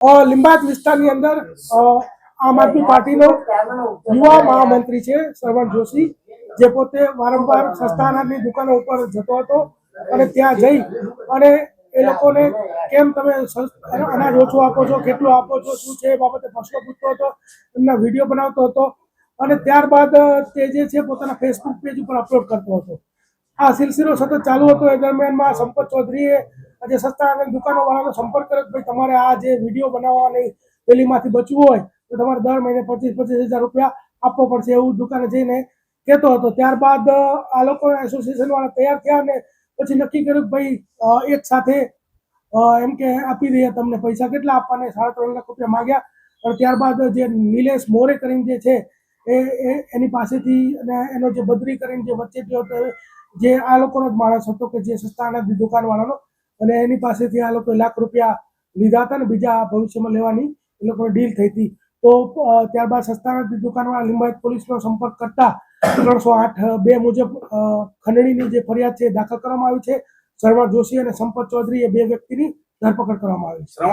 लिंबायत विस्ताરની અંદર આમ આદમી પાર્ટીનો યુવા મહામંત્રી છે શ્રવણ જોશી, જે પોતે વારંવાર સસ્તા અનાજની દુકાનો ઉપર જતો હતો અને ત્યાં જઈ અને એ લોકોને કેમ તમે અનાજ ઓછું આપો છો, કેટલું આપો છો, શું છે એ બાબતે પ્રશ્નો પૂછતો હતો, એમના વિડીયો બનાવતો હતો અને ત્યારબાદ તે જે છે પોતાના ફેસબુક પેજ ઉપર અપલોડ કરતો હતો. આ સિલસિલો સતત ચાલુ હતો. એ દરમિયાનમાં સંપત ચૌધરીએ આજે સસ્તા અનાજ દુકાનો વાળાનો સંપર્ક કર્યો કે ભાઈ તમારે આ જે વિડીયો બનાવવાની પેલીમાંથી બચવું હોય તો તમારે દર મહિને 25,000 રૂપિયા આપવો પડશે, એવું દુકાને જઈને કહેતો હતો. ત્યારબાદ આ લોકો એસોસિએશન વાળા તૈયાર થયા અને પછી નક્કી કર્યું કે ભાઈ એક સાથે એમ કે આપી દઈએ તમને પૈસા. કેટલા આપવાને 3.5 લાખ રૂપિયા માગ્યા. અને ત્યારબાદ જે નિલેશ મોરે કરીને જે છે એની પાસેથી અને એનો જે બદરી કરીને જે વચ્ચેથી હતો જે આ લોકોનો જ માણસ હતો કે જે સસ્તા અનાજની દુકાન વાળાનો, અને એની પાસેથી આ લોકોએ લાખ રૂપિયા લીધા હતા ને બીજા ભવિષ્યમાં લેવાની એ લોકોની ડીલ થઈ હતી. તો ત્યારબાદ સસ્તા અનાજની દુકાનવાળા લિંબાયત પોલીસનો સંપર્ક કરતા 308(2) મુજબ ખંડણીની જે ફરિયાદ છે દાખલ કરવામાં આવી છે. શ્રવણ જોશી અને સંપત ચૌધરી એ બે વ્યક્તિની ધરપકડ કરવામાં આવી છે.